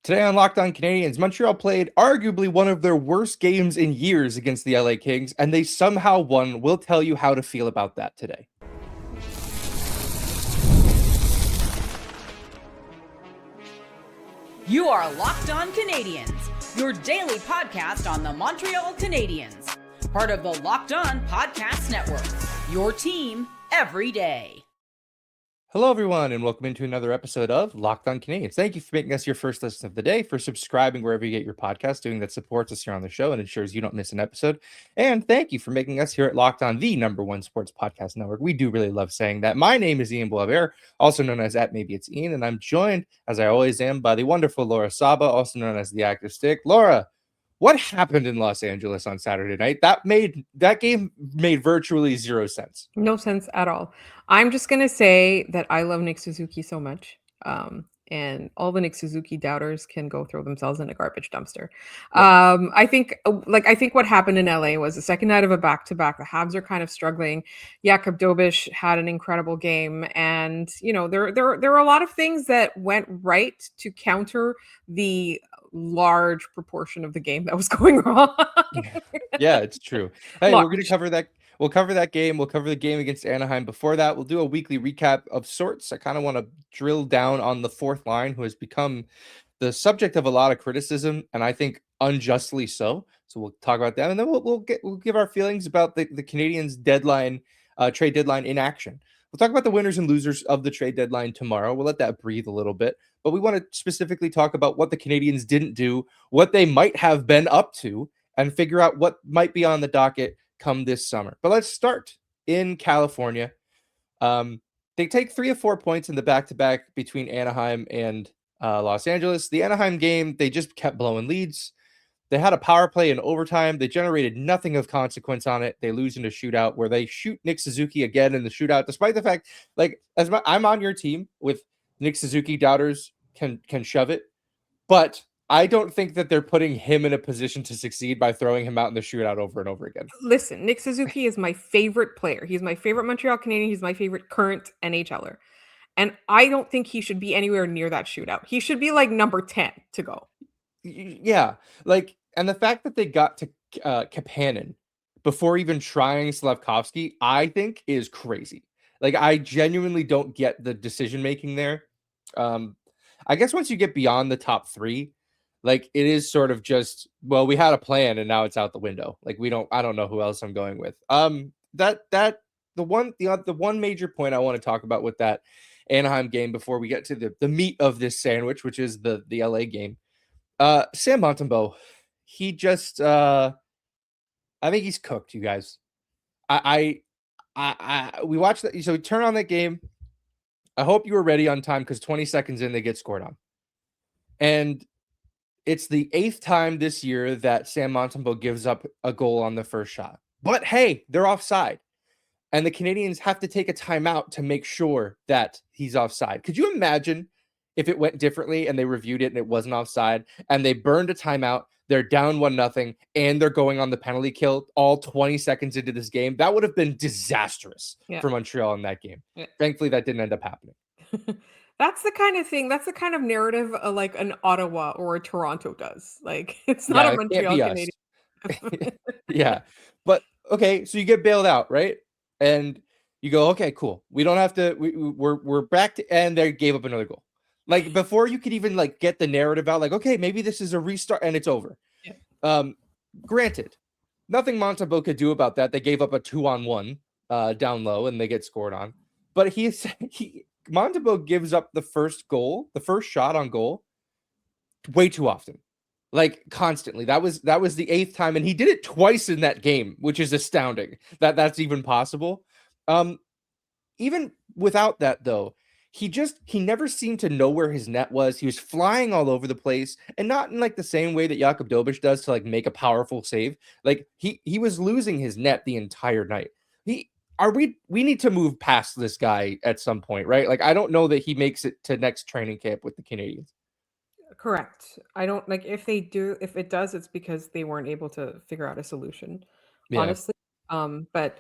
Today on Locked On Canadiens, Montreal played arguably one of their worst games in years against the LA Kings, and they somehow won. We'll tell you how to feel about that today. You are Locked On Canadiens, your daily podcast on the Montreal Canadiens, part of the Locked On Podcast Network, your team every day. Hello, everyone, and welcome into another episode of Locked On Canadiens. Thank you for making us your first listen of the day, for subscribing wherever you get your podcast, doing that supports us here on the show and ensures you don't miss an episode. And thank you for making us here at Locked On, the #1 sports podcast network. We do really love saying that. My name is Ian Boisvert, also known as @Maybe It's Ian, and I'm joined, as I always am, by the wonderful Laura Saba, also known as the Active Stick. Laura, what happened in Los Angeles on Saturday night? That game made virtually zero sense. No sense at all. I'm just going to say that I love Nick Suzuki so much. And all the Nick Suzuki doubters can go throw themselves in a garbage dumpster. Yep. I think what happened in LA was the second night of a back-to-back. The Habs are kind of struggling. Jakub Dobes had an incredible game. And, there are a lot of things that went right to counter the large proportion of the game that was going wrong. Yeah, it's true. Hey, we're going to cover that. We'll cover that game. We'll cover the game against Anaheim. Before that, we'll do a weekly recap of sorts. I kind of want to drill down on the fourth line, who has become the subject of a lot of criticism, and I think unjustly so. So we'll talk about them, and then we'll give our feelings about the Canadiens' trade deadline in action. We'll talk about the winners and losers of the trade deadline tomorrow. We'll let that breathe a little bit, but we want to specifically talk about what the Canadiens didn't do, what they might have been up to, and figure out what might be on the docket come this summer. But let's start in California. They take 3 of 4 points in the back-to-back between Anaheim and Los Angeles. The Anaheim game, they just kept blowing leads. They had a power play in overtime. They generated nothing of consequence on it. They lose in a shootout where they shoot Nick Suzuki again in the shootout, despite the fact, I'm on your team with Nick Suzuki doubters can shove it, but I don't think that they're putting him in a position to succeed by throwing him out in the shootout over and over again. Listen, Nick Suzuki is my favorite player. He's my favorite Montreal Canadian. He's my favorite current NHLer. And I don't think he should be anywhere near that shootout. He should be like number 10 to go. Yeah. And the fact that they got to Kapanen before even trying Slafkovsky, I think is crazy. I genuinely don't get the decision-making there. I guess once you get beyond the top three, it is sort of just, well, we had a plan and now it's out the window. I don't know who else I'm going with. The one major point I want to talk about with that Anaheim game before we get to the meat of this sandwich, which is the LA game. Sam Montembeault, he just, I think he's cooked, you guys. We watched that. So we turn on that game. I hope you were ready on time because 20 seconds in, they get scored on. And it's the 8th time this year that Sam Montembeault gives up a goal on the first shot. But hey, they're offside. And the Canadiens have to take a timeout to make sure that he's offside. Could you imagine if it went differently and they reviewed it and it wasn't offside and they burned a timeout, they're down 1-0, and they're going on the penalty kill all 20 seconds into this game? That would have been disastrous for Montreal in that game. Yeah. Thankfully, that didn't end up happening. That's the kind of thing. That's the kind of narrative like an Ottawa or a Toronto does. It's not a Montreal Canadian. Yeah. But okay, so you get bailed out, right? And you go, okay, cool. We don't have to. We're back to, and they gave up another goal. Before you could even get the narrative out, okay, maybe this is a restart and it's over. Yeah. Granted, nothing Montembeault could do about that. They gave up a 2-on-1 down low, and they get scored on. But Montembeault gives up the first shot on goal way too often, constantly. That was the 8th time, and he did it twice in that game, which is astounding that's even possible. Even without that, though, he never seemed to know where his net was. He was flying all over the place, and not in the same way that Jakub Dobes does to make a powerful save. He was losing his net the entire night. We need to move past this guy at some point, right? I don't know that he makes it to next training camp with the Canadiens. Correct. I don't if it does, it's because they weren't able to figure out a solution, honestly. But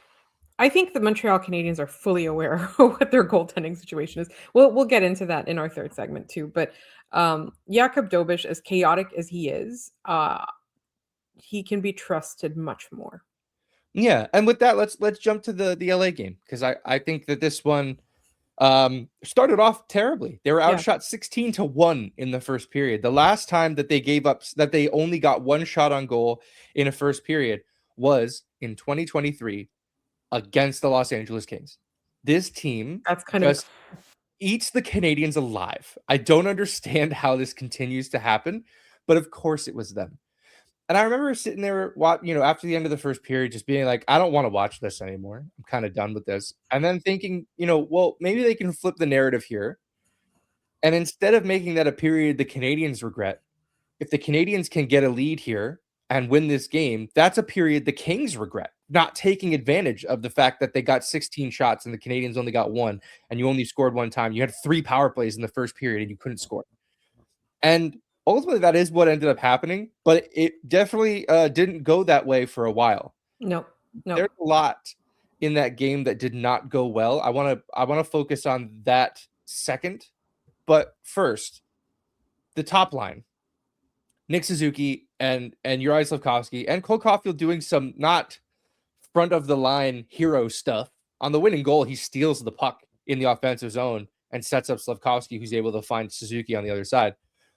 I think the Montreal Canadiens are fully aware of what their goaltending situation is. We'll get into that in our third segment too. But Jakub Dobes, as chaotic as he is, he can be trusted much more. Yeah, and with that, let's jump to the LA game, because I think that this one started off terribly. They were outshot 16-1 in the first period. The last time that they only got one shot on goal in a first period was in 2023 against the Los Angeles Kings. This team That's kind just eats the Canadiens alive. I don't understand how this continues to happen, but of course it was them. And I remember sitting there, after the end of the first period, just being like, I don't want to watch this anymore. I'm kind of done with this. And then thinking, well, maybe they can flip the narrative here. And instead of making that a period the Canadiens regret, if the Canadiens can get a lead here and win this game, that's a period the Kings regret, not taking advantage of the fact that they got 16 shots and the Canadiens only got one, and you only scored one time. You had 3 power plays in the first period and you couldn't score. And ultimately, that is what ended up happening, but it definitely didn't go that way for a while. No. There's a lot in that game that did not go well. I want to focus on that second, but first, the top line: Nick Suzuki and Juraj Slafkovsky and Cole Caulfield doing some not front of the line hero stuff. On the winning goal, he steals the puck in the offensive zone and sets up Slafkovsky, who's able to find Suzuki on the other side.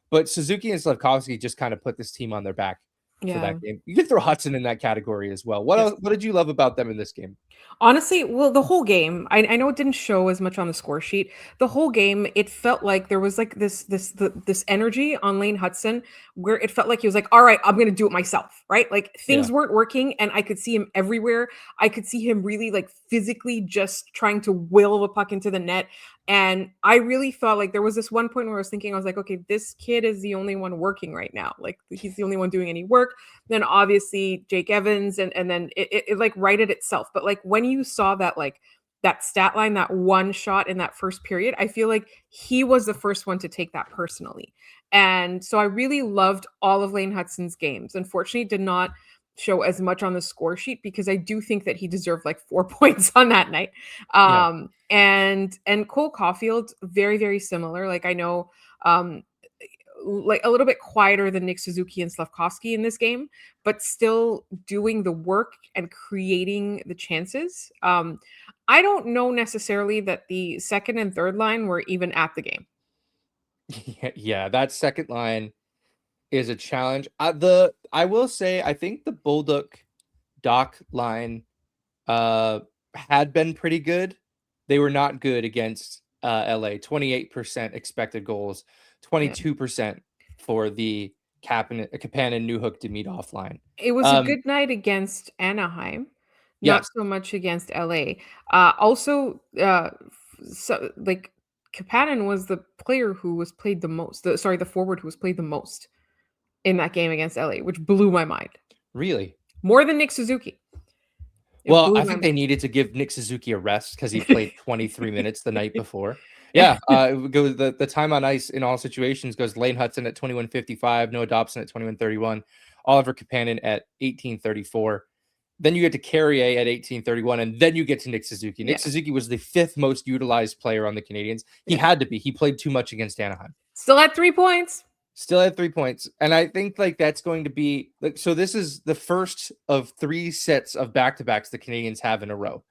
But Suzuki and Slafkovsky just kind of put this team on their back for that game. You can throw Hutson in that category as well. What did you love about them in this game? Honestly, well, the whole game, I know it didn't show as much on the score sheet. The whole game, it felt like there was like this energy on Lane Hutson where it felt like he was like, all right, I'm going to do it myself, right? Like things weren't working and I could see him everywhere. I could see him really like physically just trying to will the puck into the net. And I really felt like there was this one point where I was thinking, I was like, okay, this kid is the only one working right now. Like he's the only one doing any work. Then obviously Jake Evans and then it like righted itself. But like when you saw that, like that stat line, that one shot in that first period, I feel like he was the first one to take that personally. And so I really loved all of Lane Hutson's games. Unfortunately, did not show as much on the score sheet because I do think that he deserved like 4 points on that night. And Cole Caulfield, very, very similar. Like I know like a little bit quieter than Nick Suzuki and Slafkovsky in this game, but still doing the work and creating the chances. I don't know necessarily that the second and third line were even at the game. Yeah, that second line is a challenge. I will say, I think the Bolduc Doc line had been pretty good. They were not good against LA. 28% expected goals, 22% for the Kapanen, Newhook, Demidov line. It was a good night against Anaheim, not so much against LA. Also, so like Kapanen was the player who was played the most. The forward who was played the most in that game against LA, which blew my mind. Really? More than Nick Suzuki. Well, I think they needed to give Nick Suzuki a rest because he played 23 minutes the night before. Yeah, it goes the time on ice in all situations goes Lane Hutson at 21:55, Noah Dobson at 21:31, Oliver Kapanen at 18:34. Then you get to Carrier at 18:31, and then you get to Nick Suzuki. Nick Suzuki was the 5th most utilized player on the Canadiens. He had to be. He played too much against Anaheim. Still had 3 points. Still had 3 points. And I think like that's going to be like, so this is the first of 3 sets of back-to-backs the Canadiens have in a row.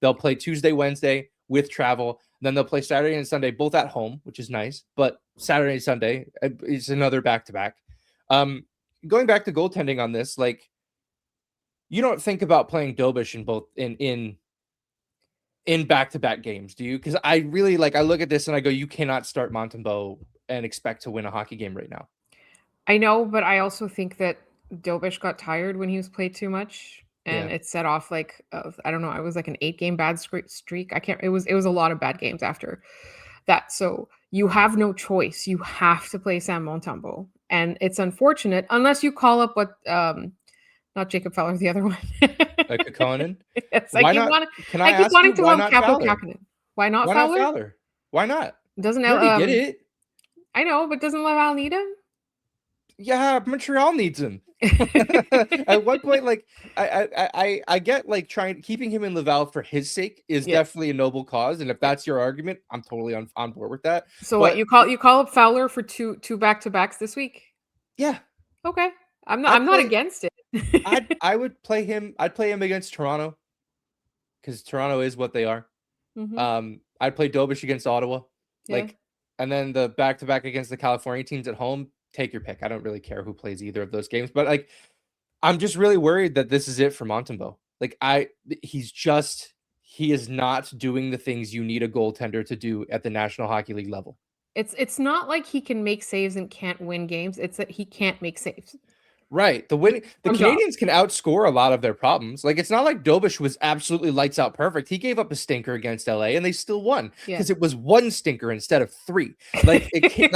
They'll play Tuesday, Wednesday with travel. Then they'll play Saturday and Sunday, both at home, which is nice. But Saturday and Sunday is another back-to-back. Going back to goaltending on this, like you don't think about playing Dobes in both in back-to-back games, do you? Because I really I look at this and I go, you cannot start Montembeault and expect to win a hockey game right now. I know, but I also think that Dobes got tired when he was played too much, and it set off like I don't know. It was like an 8-game bad streak. I can't. It was a lot of bad games after that. So you have no choice. You have to play Sam Montembeault, and it's unfortunate unless you call up what not Jacob Fowler, the other one. Like Kaiden? It's like why you not? want to. Can I keep ask wanting you, to why want not Capo Fowler? Kapanen. Why not Why Fowler? not Fowler? Why not? Doesn't you already did it. I know, but doesn't Laval need him? Yeah, Montreal needs him. At one point, like I get like keeping him in Laval for his sake is Yes. definitely a noble cause, and if that's your argument, I'm totally on board with that. So what But you call up Fowler for two back-to-backs this week? yeah, Okay. I'd I'm not play. against it. I would play him. I'd play him against Toronto because Toronto is what they are. Mhm. I'd play Dobes against Ottawa, Yeah. like, and then the back-to-back against the California teams at home. Take your pick. I don't really care who plays either of those games, but like, I'm just really worried that this is it for Montembeault. Like, he is not doing the things you need a goaltender to do at the National Hockey League level. It's not like he can make saves and can't win games. It's that he can't make saves. Right. The One job. Canadians can outscore a lot of their problems. Like, it's not like Dobes was absolutely lights out perfect. He gave up a stinker against LA and they still won Yeah. because it was one stinker instead of three. Like, you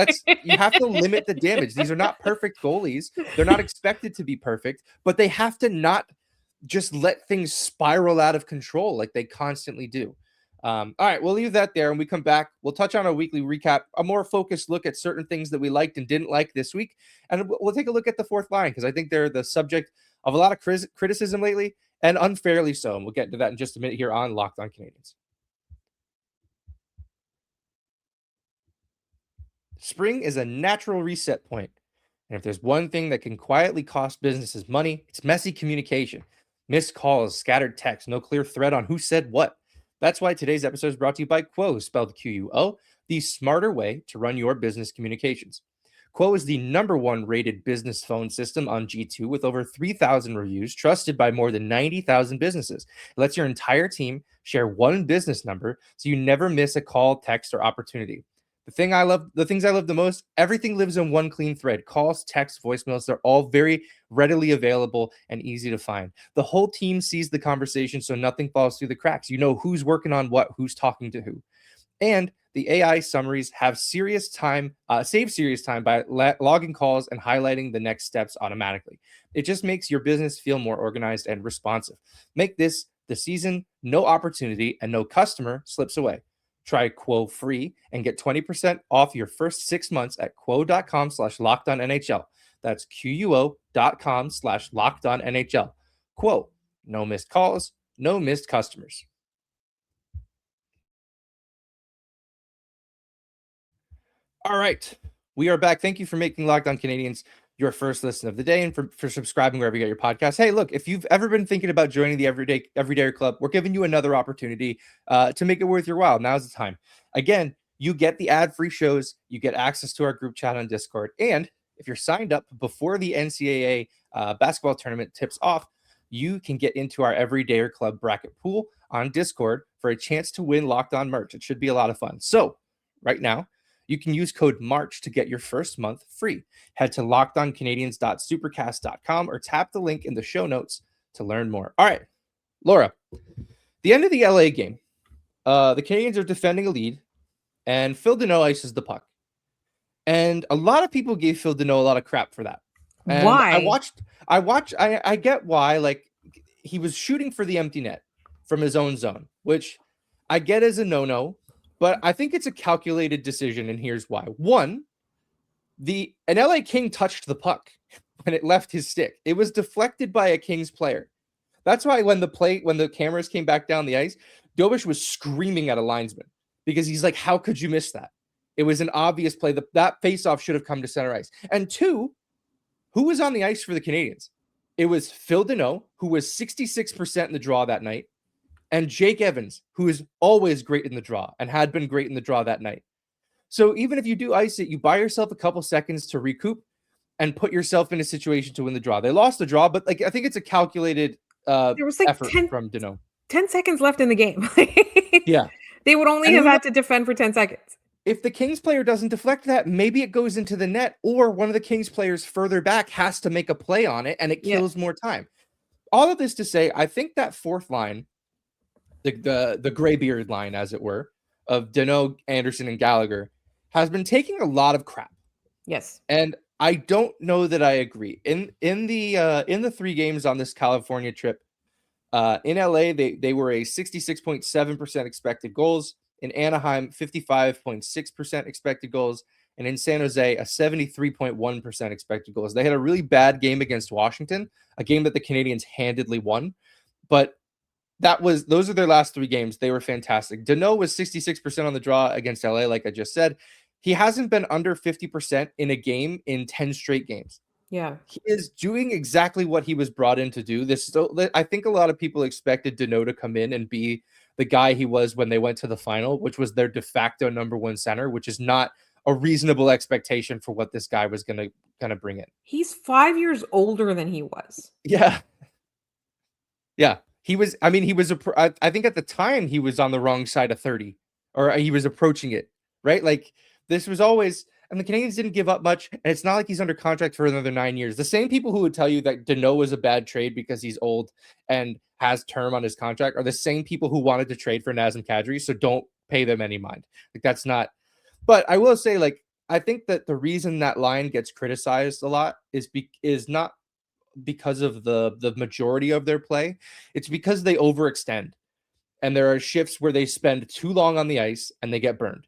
have to limit the damage. These are not perfect goalies. They're not expected to be perfect, but they have to not just let things spiral out of control like they constantly do. All right, we'll leave that there. And we come back, we'll touch on our weekly recap, a more focused look at certain things that we liked and didn't like this week. And we'll take a look at the fourth line because I think they're the subject of a lot of criticism lately, and unfairly so. And we'll get into that in just a minute here on Locked On Canadiens. Spring is a natural reset point. And if there's one thing that can quietly cost businesses money, it's messy communication. Missed calls, scattered texts, no clear thread on who said what. That's why today's episode is brought to you by Quo, spelled Quo, the smarter way to run your business communications. Quo is the #1 rated business phone system on G2 with over 3,000 reviews, trusted by more than 90,000 businesses. It lets your entire team share one business number so you never miss a call, text, or opportunity. The things I love the most, everything lives in one clean thread. Calls, texts, voicemails, they're all very readily available and easy to find. The whole team sees the conversation so nothing falls through the cracks. You know who's working on what, who's talking to who. And the AI summaries have save serious time by logging calls and highlighting the next steps automatically. It just makes your business feel more organized and responsive. Make this the season no opportunity and no customer slips away. Try Quo free and get 20% off your first 6 months at quo.com/lockedonnhl. That's quo.com/lockedonnhl. Quo, no missed calls, no missed customers. All right, we are back. Thank you for making Locked On Canadiens your first listen of the day and for subscribing wherever you get your podcast. Hey, look, if you've ever been thinking about joining the Everyday Club, we're giving you another opportunity to make it worth your while. Now's the time. Again, you get the ad-free shows, you get access to our group chat on Discord, and if you're signed up before the NCAA basketball tournament tips off, you can get into our Everyday Club bracket pool on Discord for a chance to win Locked On merch. It should be a lot of fun. So right now, you can use code MARCH to get your first month free. Head to lockedoncanadiens.supercast.com or tap the link in the show notes to learn more. All right, Laura, the end of the LA game, the Canadiens are defending a lead, and Phil Deneau ices the puck. And a lot of people gave Phil Deneau a lot of crap for that. And Why? I get why. Like, he was shooting for the empty net from his own zone, which I get as a no-no. But I think it's a calculated decision, and here's why. One, an LA King touched the puck when it left his stick. It was deflected by a Kings player. That's why when the cameras came back down the ice, Dobes was screaming at a linesman because he's like, how could you miss that? It was an obvious play. That faceoff should have come to center ice. And two, who was on the ice for the Canadiens? It was Phil Deneau, who was 66% in the draw that night, and Jake Evans, who is always great in the draw and had been great in the draw that night. So even if you do ice it, you buy yourself a couple seconds to recoup and put yourself in a situation to win the draw. They lost the draw, but like, I think it's a calculated There was like effort from Deneau. 10 seconds left in the game. Yeah. They would only have had to defend for 10 seconds. If the Kings player doesn't deflect that, maybe it goes into the net, or one of the Kings players further back has to make a play on it and it kills more time. All of this to say, I think that fourth line, the graybeard line, as it were, of Deneau, Anderson, and Gallagher, has been taking a lot of crap. Yes. And I don't know that I agree. In the 3 games on this California trip, in LA, they were a 66.7% expected goals. In Anaheim, 55.6% expected goals. and in San Jose, a 73.1% expected goals. They had a really bad game against Washington, a game that the Canadiens handedly won, but those are their last 3 games. They were fantastic. Danault was 66% on the draw against LA, like I just said. He hasn't been under 50% in a game in 10 straight games. Yeah. He is doing exactly what he was brought in to do. I think a lot of people expected Danault to come in and be the guy he was when they went to the final, which was their de facto number 1 center, which is not a reasonable expectation for what this guy was going to bring in. He's 5 years older than he was. Yeah. Yeah. He was I think at the time he was on the wrong side of 30, or he was approaching it, right? Like, this was always, and the Canadiens didn't give up much, and it's not like he's under contract for another 9 years. The same people who would tell you that Danault was a bad trade because he's old and has term on his contract are the same people who wanted to trade for Nazem Kadri, so don't pay them any mind. Like, that's not. But I will say, like, I think that the reason that line gets criticized a lot is not because of the majority of their play. It's because they overextend, and there are shifts where they spend too long on the ice and they get burned.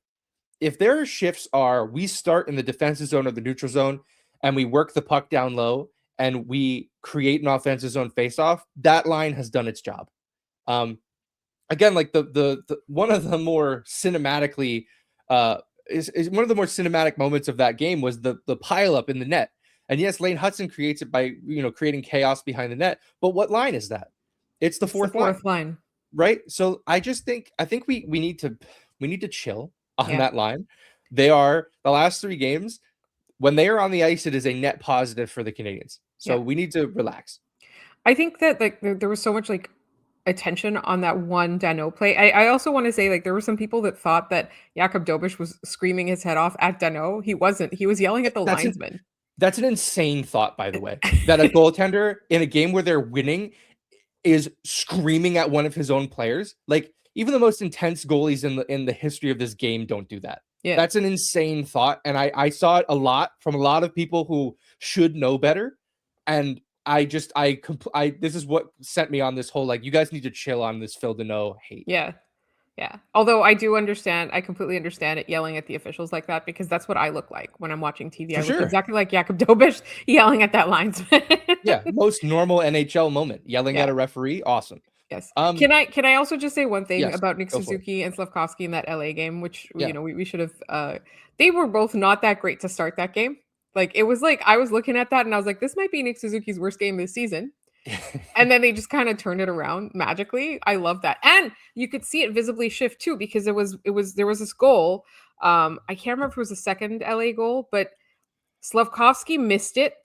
If their shifts are, we start in the defensive zone or the neutral zone and we work the puck down low and we create an offensive zone faceoff, that line has done its job. Again, like the one of the more cinematically is one of the more cinematic moments of that game was the pile up in the net. And yes, Lane Hutson creates it by, creating chaos behind the net. But what line is that? It's the fourth line. Right? So I think we need to chill on that line. They are, the last 3 games, when they are on the ice, it is a net positive for the Canadiens. So we need to relax. I think that, like, there was so much, like, attention on that one Danault play. I also want to say, like, there were some people that thought that Jakub Dobes was screaming his head off at Danault. He wasn't. He was yelling at the linesman. That's an insane thought, by the way, that a goaltender in a game where they're winning is screaming at one of his own players. Like, even the most intense goalies in the history of this game don't do that. Yeah. That's an insane thought. And I saw it a lot from a lot of people who should know better. And this is what sent me on this whole, like, you guys need to chill on this Phil Danault hate. Yeah. Yeah. Although I completely understand it, yelling at the officials like that, because that's what I look like when I'm watching TV. I look exactly like Jakub Dobes yelling at that linesman. Yeah. Most normal NHL moment, yelling at a referee. Awesome. Yes. Can I also just say one thing about Nick Suzuki and Slafkovsky in that LA game, which, we should have, they were both not that great to start that game. Like, it was like, I was looking at that and I was like, this might be Nick Suzuki's worst game this season. And then they just kind of turned it around magically. I love that. And you could see it visibly shift too, because there was this goal. I can't remember if it was the second LA goal, but Slafkovsky missed it.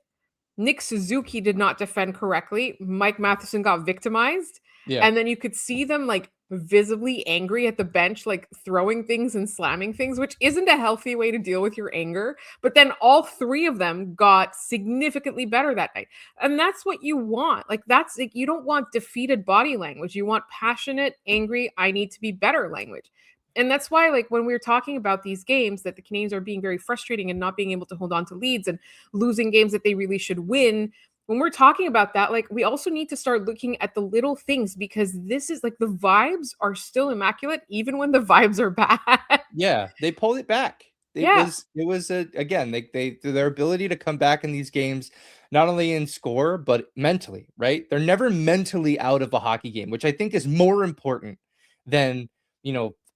Nick Suzuki did not defend correctly. Mike Matheson got victimized. Yeah. And then you could see them, like, visibly angry at the bench, like throwing things and slamming things, which isn't a healthy way to deal with your anger. But then all 3 of them got significantly better that night. And that's what you want. Like, that's, like, you don't want defeated body language. You want passionate, angry, I need to be better language. And that's why, like, when we were talking about these games that the Canadiens are being very frustrating and not being able to hold on to leads and losing games that they really should win, when we're talking about that, like, we also need to start looking at the little things, because this is, like, the vibes are still immaculate even when the vibes are bad. Yeah, they pulled it back. It was again, their ability to come back in these games, not only in score but mentally, right? They're never mentally out of a hockey game, which I think is more important than,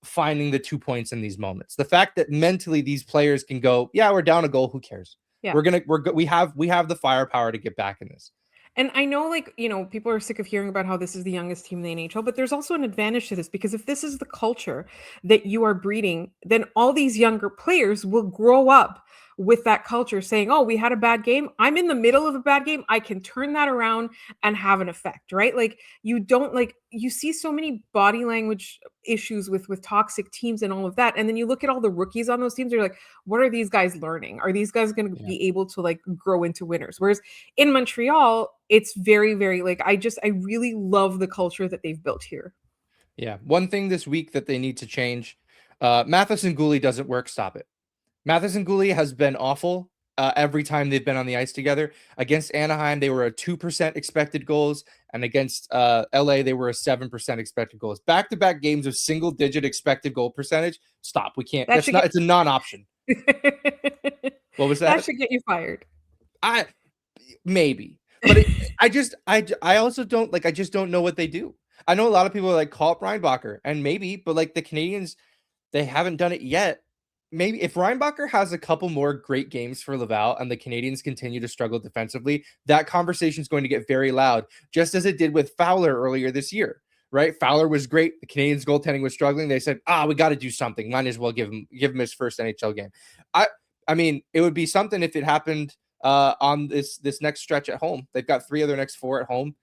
finding the 2 points in these moments. The fact that mentally these players can go, yeah, we're down a goal, who cares? Yeah. We have the firepower to get back in this. And I know, like, people are sick of hearing about how this is the youngest team in the NHL, but there's also an advantage to this, because if this is the culture that you are breeding, then all these younger players will grow up with that culture saying, oh, we had a bad game. I'm in the middle of a bad game. I can turn that around and have an effect, right? Like, you don't, like, you see so many body language issues with toxic teams and all of that. And then you look at all the rookies on those teams, you're like, what are these guys learning? Are these guys going to be able to, like, grow into winners? Whereas in Montreal, it's very, very, like, I really love the culture that they've built here. Yeah. One thing this week that they need to change, Matheson Guhle doesn't work. Stop it. Matheson Guhle has been awful every time they've been on the ice together. Against Anaheim, they were a 2% expected goals, and against LA, they were a 7% expected goals. Back-to-back games of single-digit expected goal percentage. Stop. We can't. It's a non-option. What was That that? should get you fired. Maybe, but I also don't like. I just don't know what they do. I know a lot of people are like call up Reinbacher, and maybe, but like the Canadians, they haven't done it yet. Maybe if Reinbacher has a couple more great games for Laval and the Canadians continue to struggle defensively, that conversation is going to get very loud, just as it did with Fowler earlier this year, right? Fowler was great. The Canadians goaltending was struggling. They said, we got to do something. Might as well give him his first NHL game. I mean, it would be something if it happened on this next stretch at home. They've got 3 of their next 4 at home.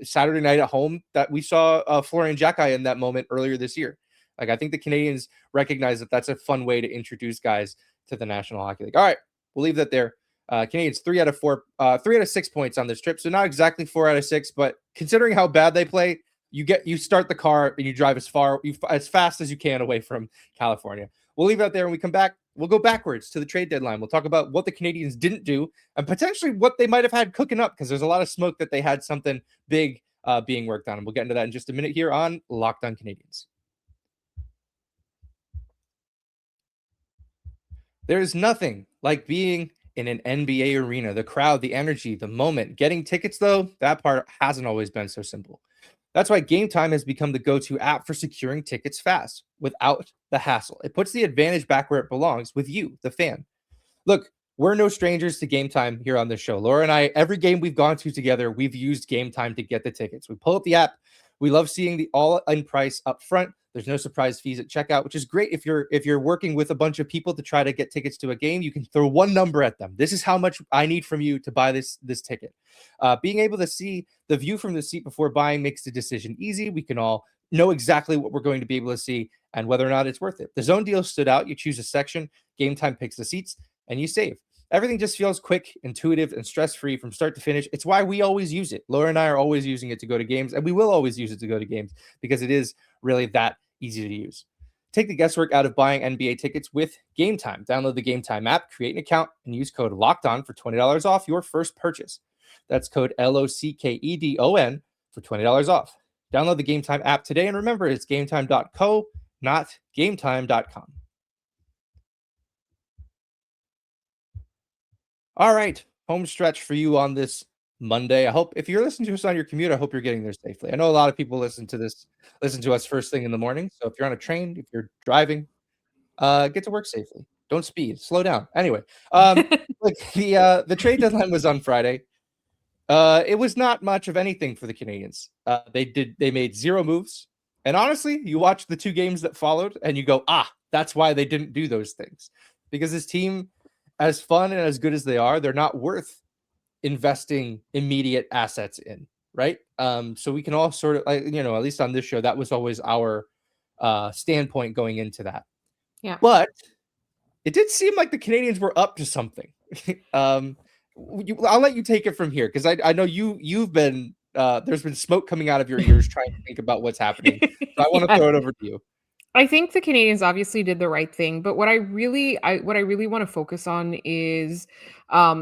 Saturday night at home that we saw Florian Jacki in that moment earlier this year. Like, I think the Canadians recognize that that's a fun way to introduce guys to the National Hockey League. All right, we'll leave that there. Canadians 3 out of 6 points on this trip. So not exactly 4 out of 6, but considering how bad they play, you start the car and you drive as fast as you can away from California. We'll leave it out there. When we come back, we'll go backwards to the trade deadline. We'll talk about what the Canadians didn't do and potentially what they might have had cooking up, because there's a lot of smoke that they had something big being worked on. And we'll get into that in just a minute here on Locked On Canadiens. There's nothing like being in an NBA arena. The crowd, the energy, the moment. Getting tickets, though, that part hasn't always been so simple. That's why Game Time has become the go-to app for securing tickets fast, without the hassle. It puts the advantage back where it belongs, with you, the fan. Look, we're no strangers to Game Time here on this show. Laura and I, every game we've gone to together, we've used Game Time to get the tickets. We pull up the app. We love seeing the all-in price up front. There's no surprise fees at checkout, which is great if you're working with a bunch of people to try to get tickets to a game. You can throw one number at them. This is how much I need from you to buy this ticket. Being able to see the view from the seat before buying makes the decision easy. We can all know exactly what we're going to be able to see and whether or not it's worth it. The zone deal stood out. You choose a section, Game Time picks the seats, and you save. Everything just feels quick, intuitive, and stress-free from start to finish. It's why we always use it. Laura and I are always using it to go to games, and we will always use it to go to games because it is really that easy to use. Take the guesswork out of buying NBA tickets with Game Time. Download the Game Time app, create an account, and use code LOCKEDON for $20 off your first purchase. That's code LOCKEDON for $20 off. Download the Game Time app today, and remember, it's gametime.co, not gametime.com. All right, home stretch for you on this Monday. I hope if you're listening to us on your commute, I hope you're getting there safely. I know a lot of people listen to us first thing in the morning. So if you're on a train, if you're driving, get to work safely. Don't speed. Slow down. Anyway, the trade deadline was on Friday. It was not much of anything for the Canadians. They made 0 moves. And honestly, you watch the 2 games that followed and you go, that's why they didn't do those things. Because this team, as fun and as good as they are, they're not worth investing immediate assets in, right? So we can all sort of, at least on this show, that was always our standpoint going into that. Yeah. But it did seem like the Canadians were up to something. I'll let you take it from here, because I know you've been there's been smoke coming out of your ears trying to think about what's happening. So I want to throw it over to you. I think the Canadians obviously did the right thing, but what I really want to focus on is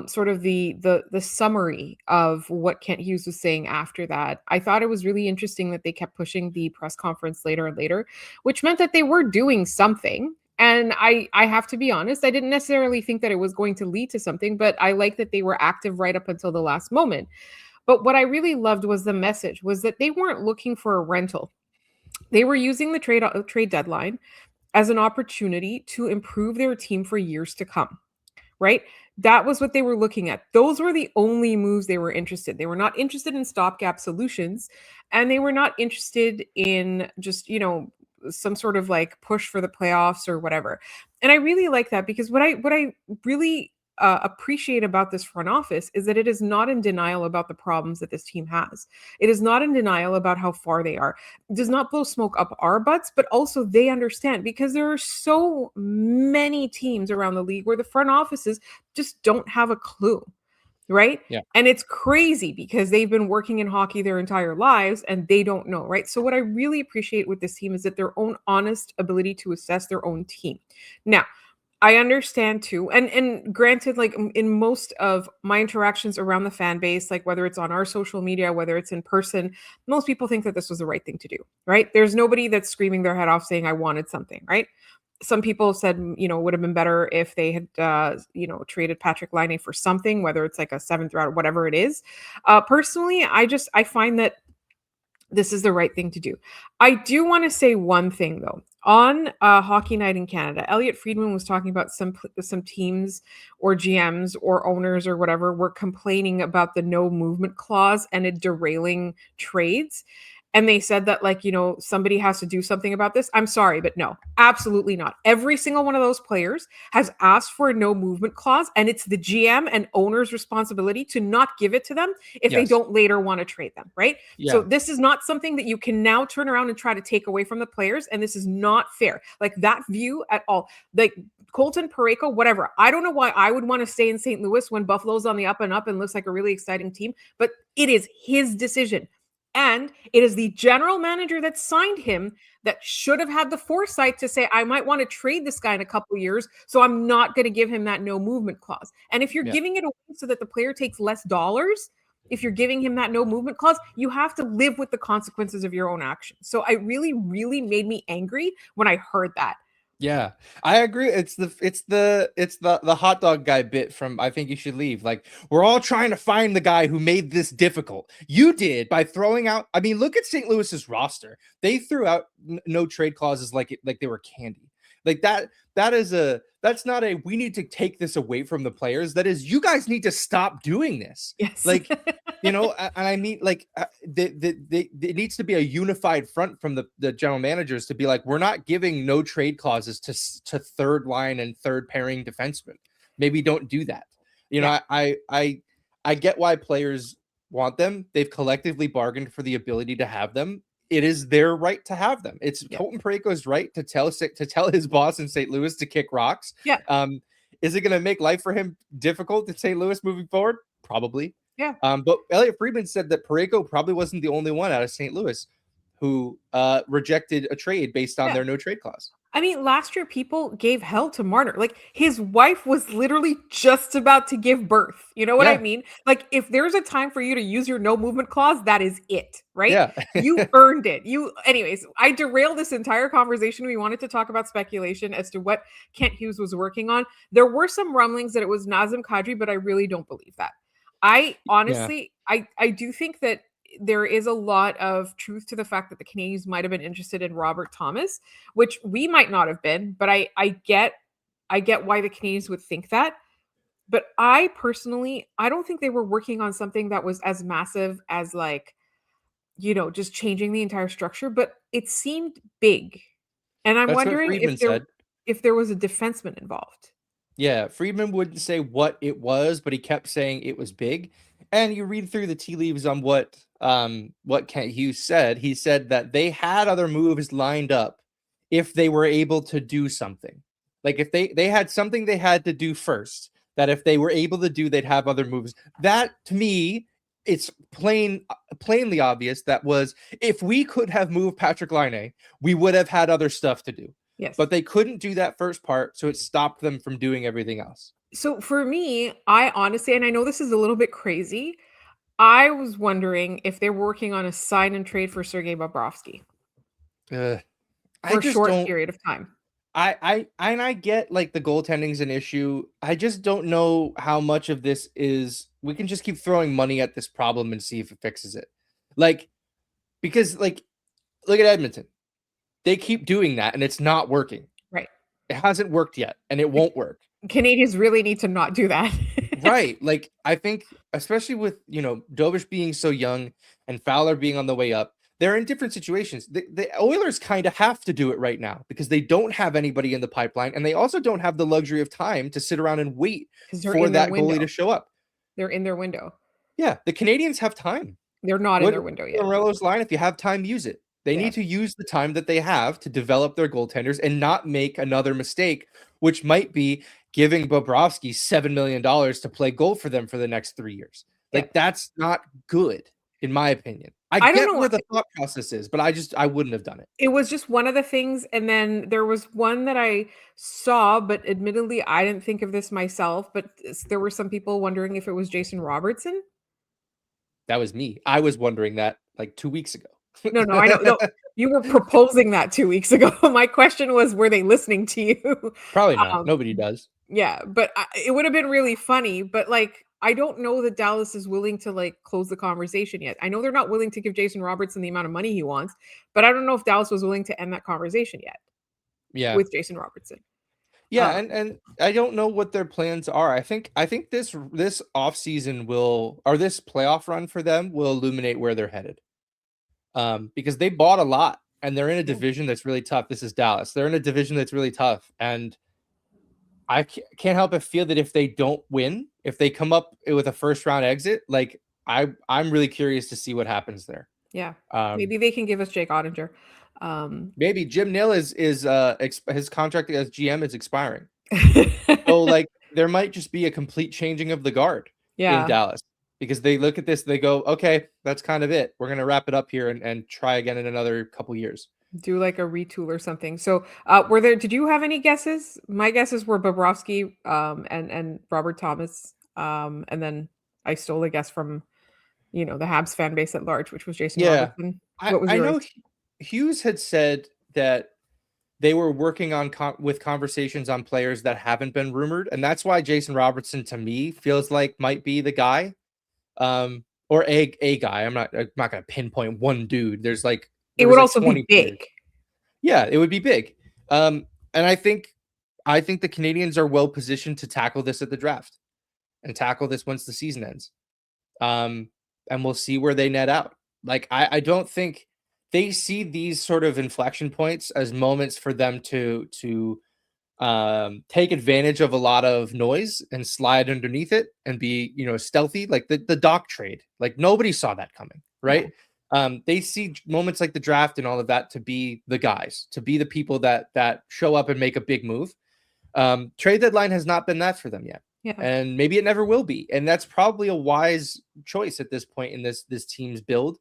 sort of the summary of what Kent Hughes was saying after that. I thought it was really interesting that they kept pushing the press conference later and later, which meant that they were doing something. And I have to be honest, I didn't necessarily think that it was going to lead to something, but I like that they were active right up until the last moment. But what I really loved was the message was that they weren't looking for a rental. They were using the trade deadline as an opportunity to improve their team for years to come, right? That was what they were looking at. Those were the only moves they were interested. They were not interested in stopgap solutions, and they were not interested in just, some sort of like push for the playoffs or whatever. And I really like that, because what I really appreciate about this front office is that it is not in denial about the problems that this team has. It is not in denial about how far they are. It does not blow smoke up our butts, but also they understand, because there are so many teams around the league where the front offices just don't have a clue. Right? Yeah. And it's crazy because they've been working in hockey their entire lives and they don't know, right? So what I really appreciate with this team is that their own honest ability to assess their own team. Now, I understand too, and granted, like in most of my interactions around the fan base, like whether it's on our social media, whether it's in person, most people think that this was the right thing to do, right? There's nobody that's screaming their head off saying I wanted something, right? some people said, would have been better if they had, traded Patrick Laine for something, whether it's like a 7th round, whatever it is. Personally, I find that this is the right thing to do. I do want to say one thing though. On Hockey Night in Canada, Elliot Friedman was talking about some teams or GMs or owners or whatever were complaining about the no movement clause and it derailing trades. And they said that, like, somebody has to do something about this. I'm sorry, but no, absolutely not. Every single one of those players has asked for a no movement clause, and it's the GM and owner's responsibility to not give it to them if they don't later want to trade them, right? Yeah. So this is not something that you can now turn around and try to take away from the players, and this is not fair. Like, that view at all. Like, Colton, Parayko, whatever. I don't know why I would want to stay in St. Louis when Buffalo's on the up and up and looks like a really exciting team, but it is his decision. And it is the general manager that signed him that should have had the foresight to say, I might want to trade this guy in a couple of years, so I'm not going to give him that no movement clause. And if you're giving it away so that the player takes less dollars, if you're giving him that no movement clause, you have to live with the consequences of your own actions. So it really, really made me angry when I heard that. Yeah, I agree. It's the hot dog guy bit from I Think You Should Leave. Like, we're all trying to find the guy who made this difficult. You did by throwing out. I mean, look at St. Louis's roster. They threw out no trade clauses like they were candy. Like that's not a we need to take this away from the players. That is, you guys need to stop doing this. Yes. Like, and I mean, like, it needs to be a unified front from the general managers to be like, we're not giving no trade clauses to third line and third pairing defensemen. Maybe don't do that. I get why players want them. They've collectively bargained for the ability to have them. It is their right to have them. It's Colton Parayko's right to tell his boss in St. Louis to kick rocks. Yeah. Is it going to make life for him difficult in St. Louis moving forward? Probably. Yeah. But Elliot Friedman said that Parayko probably wasn't the only one out of St. Louis who rejected a trade based on their no trade clause. I mean, last year people gave hell to Marner. Like, his wife was literally just about to give birth. You know what I mean? Like, if there's a time for you to use your no movement clause, that is it, right? Yeah. You earned it. Anyways, I derailed this entire conversation. We wanted to talk about speculation as to what Kent Hughes was working on. There were some rumblings that it was Nazem Kadri, but I really don't believe that. I honestly, I do think that there is a lot of truth to the fact that the Canadiens might have been interested in Robert Thomas, which we might not have been, but I get why the Canadiens would think that. But I personally, I don't think they were working on something that was as massive as, like, just changing the entire structure, but it seemed big. And I'm wondering if there was a defenseman involved. Yeah, Friedman wouldn't say what it was, but he kept saying it was big. And you read through the tea leaves on what Kent Hughes said. He said that they had other moves lined up if they were able to do something. Like, if they had something they had to do first, that if they were able to do, they'd have other moves. That, to me, it's plainly obvious that was, if we could have moved Patrick Laine, we would have had other stuff to do. Yes. But they couldn't do that first part, so it stopped them from doing everything else. So for me, I honestly, and I know this is a little bit crazy, I was wondering if they're working on a sign and trade for Sergei Bobrovsky for a short period of time. I get, like, the goaltending's an issue. I just don't know how much of this is we can just keep throwing money at this problem and see if it fixes it. Like, because, like, look at Edmonton. They keep doing that and it's not working. Right. It hasn't worked yet and it won't work. Canadians really need to not do that. Right. Like, I think, especially with, Dobes being so young and Fowler being on the way up, they're in different situations. The Oilers kind of have to do it right now because they don't have anybody in the pipeline, and they also don't have the luxury of time to sit around and wait for that goalie to show up. They're in their window. Yeah. The Canadians have time. They're not in their window yet. Morello's line, if you have time, use it. They need to use the time that they have to develop their goaltenders and not make another mistake, which might be giving Bobrovsky $7 million to play goal for them for the next 3 years. Like, that's not good, in my opinion. I get where the thought process is, but I wouldn't have done it. It was just one of the things. And then there was one that I saw, but admittedly, I didn't think of this myself, but there were some people wondering if it was Jason Robertson. That was me. I was wondering that like 2 weeks ago. No, I know. No, You were proposing that 2 weeks ago. My question was, were they listening to you? Probably not. Nobody does. Yeah, but it would have been really funny, but, like, I don't know that Dallas is willing to, like, close the conversation yet. I know they're not willing to give Jason Robertson the amount of money he wants, but I don't know if Dallas was willing to end that conversation yet Yeah. with Jason Robertson. Yeah, and I don't know what their plans are. I think this offseason or this playoff run for them will illuminate where they're headed. Because they bought a lot and they're in a division that's really tough. This is Dallas. They're in a division that's really tough, and I can't help but feel that if they don't win, if they come up with a first round exit, like I'm really curious to see what happens there. Yeah, maybe they can give us Jake Ottinger. Maybe Jim Nill is his contract as GM is expiring. So like there might just be a complete changing of the guard in Dallas, because they look at this, they go, okay, that's kind of it. We're gonna wrap it up here and try again in another couple years. Do like a retool or something. So did you have any guesses? My guesses were Bobrovsky and Robert Thomas. And then I stole a guess from the Habs fan base at large, which was Jason Robertson. What was I yours? know Hughes had said that they were working on with conversations on players that haven't been rumored, and that's why Jason Robertson to me feels like might be the guy, or a guy. I'm not going to pinpoint one dude. There's like it would also be big. Players. Yeah, it would be big. And I think the Canadiens are well positioned to tackle this at the draft and tackle this once the season ends. And we'll see where they net out. Like I don't think they see these sort of inflection points as moments for them to take advantage of a lot of noise and slide underneath it and be, stealthy, like the Doc trade. Like nobody saw that coming, right? Yeah. They see moments like the draft and all of that to be the guys, to be the people that show up and make a big move. Trade deadline has not been that for them yet. Yeah. And maybe it never will be. And that's probably a wise choice at this point in this team's build.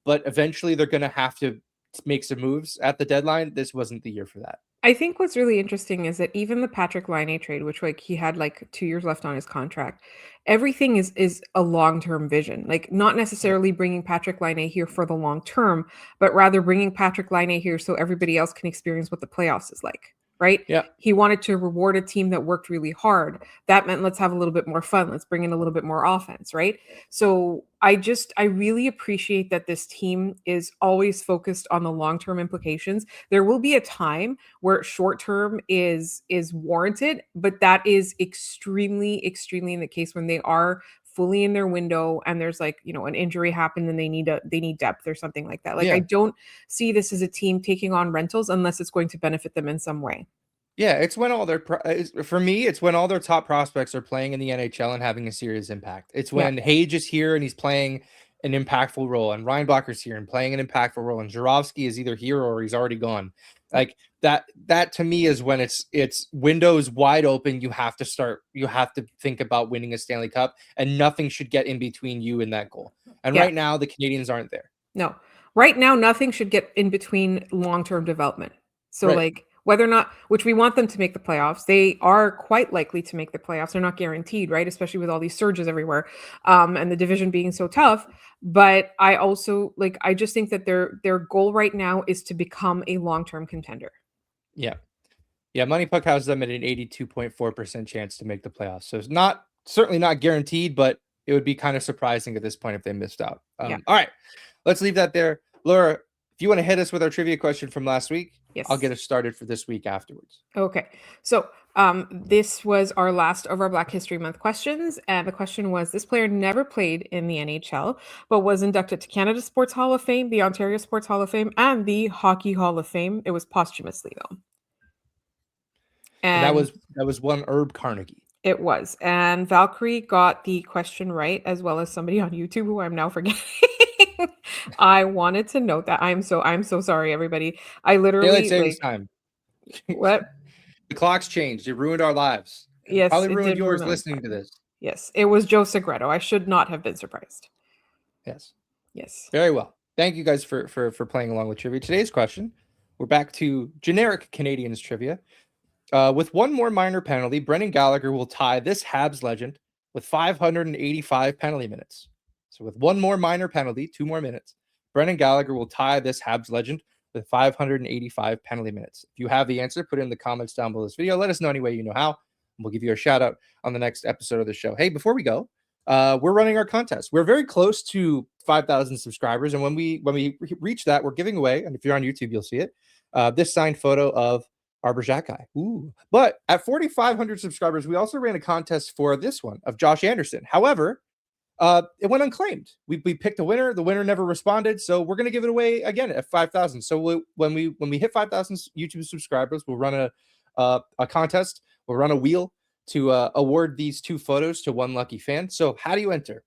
But eventually they're going to have to make some moves at the deadline. This wasn't the year for that. I think what's really interesting is that even the Patrick Laine trade, which like he had like 2 years left on his contract, everything is a long-term vision. Like not necessarily bringing Patrick Laine here for the long term, but rather bringing Patrick Laine here so everybody else can experience what the playoffs is like. Right? Yeah. He wanted to reward a team that worked really hard. That meant let's have a little bit more fun. Let's bring in a little bit more offense, right? So I really appreciate that this team is always focused on the long-term implications. There will be a time where short-term is warranted, but that is extremely, extremely in the case when they are fully in their window and there's like, an injury happened and they need depth or something like that. Like, yeah. I don't see this as a team taking on rentals unless it's going to benefit them in some way. Yeah, it's when all their for me, it's when all their top prospects are playing in the NHL and having a serious impact. It's when Hage is here and he's playing an impactful role, and Ryan Blocker's here and playing an impactful role, and Jurovsky is either here or he's already gone. Like that to me is when it's windows wide open. You have to think about winning a Stanley Cup, and nothing should get in between you and that goal. And right now the Canadiens aren't there. No, right now nothing should get in between long-term development. So like whether or not, which we want them to make the playoffs, they are quite likely to make the playoffs. They're not guaranteed, right? Especially with all these surges everywhere, and the division being so tough. But I also I just think that their goal right now is to become a long-term contender. Yeah. Money Puck has them at an 82.4% chance to make the playoffs. So it's certainly not guaranteed, but it would be kind of surprising at this point if they missed out. All right, let's leave that there. Laura, if you want to hit us with our trivia question from last week, yes, I'll get us started for this week afterwards. Okay. So this was our last of our Black History Month questions. And the question was, this player never played in the NHL, but was inducted to Canada Sports Hall of Fame, the Ontario Sports Hall of Fame, and the Hockey Hall of Fame. It was posthumously, though. And that was one Herb Carnegie. It was. And Valkyrie got the question right, as well as somebody on YouTube who I'm now forgetting. I wanted to note that I'm so sorry, everybody. I literally Daylight savings time. What? The clock's changed. It ruined our lives. Yes, probably ruined yours listening to this. Yes, it was Joe Segreto. I should not have been surprised. Yes. Very well. Thank you guys for playing along with trivia. Today's question, we're back to generic Canadiens trivia. With one more minor penalty, Brendan Gallagher will tie this Habs legend with 585 penalty minutes. So with one more minor penalty, 2 more minutes, Brendan Gallagher will tie this Habs legend with 585 penalty minutes? If you have the answer, put it in the comments down below this video. Let us know any way you know how. And we'll give you a shout out on the next episode of the show. Hey, before we go, we're running our contest. We're very close to 5,000 subscribers. And when we reach that, we're giving away, and if you're on YouTube, you'll see it, this signed photo of Arbor Xhekaj. Ooh. But at 4,500 subscribers, we also ran a contest for this one of Josh Anderson. However, it went unclaimed. We picked a winner. The winner never responded. So we're going to give it away again at 5,000. So when we hit 5,000 YouTube subscribers, we'll run a contest. We'll run a wheel to award these 2 photos to one lucky fan. So how do you enter?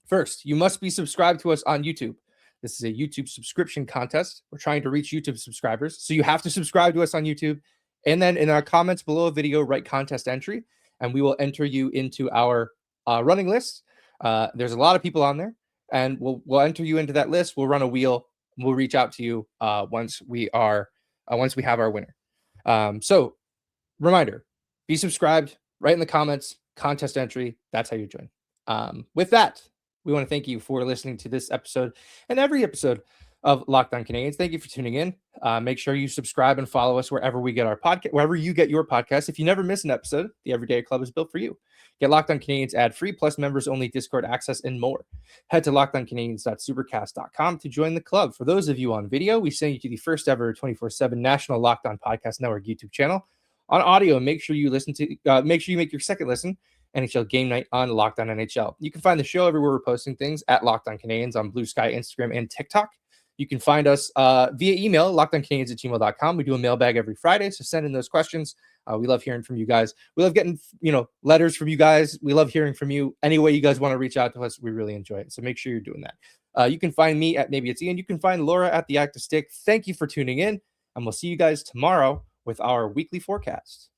First, you must be subscribed to us on YouTube. This is a YouTube subscription contest. We're trying to reach YouTube subscribers. So you have to subscribe to us on YouTube. And then in our comments below a video, write contest entry, and we will enter you into our running list. There's a lot of people on there, and we'll enter you into that list. We'll run a wheel. We'll reach out to you once we have our winner. So reminder, be subscribed, write in the comments, contest entry. That's how you join. With that, we want to thank you for listening to this episode and every episode of Locked On Canadiens. Thank you for tuning in. Make sure you subscribe and follow us wherever we get our podcast, wherever you get your podcast. If you never miss an episode, the Everyday Club is built for you. Get Locked On Canadiens ad-free, plus members-only Discord access and more. Head to lockedoncanadiens.supercast.com to join the club. For those of you on video, we send you to the first ever 24/7 national Locked On Podcast Network YouTube channel. On audio, make sure you make your second listen, NHL Game Night on Locked On NHL. You can find the show everywhere we're posting things at Locked On Canadiens on Blue Sky, Instagram, and TikTok. You can find us via email, lockedoncanadiens@gmail.com. We do a mailbag every Friday, so send in those questions. We love hearing from you guys. We love getting, letters from you guys. We love hearing from you. Any way you guys want to reach out to us, we really enjoy it. So make sure you're doing that. You can find me at Maybe It's Ian. You can find Laura at The Active Stick. Thank you for tuning in, and we'll see you guys tomorrow with our weekly forecast.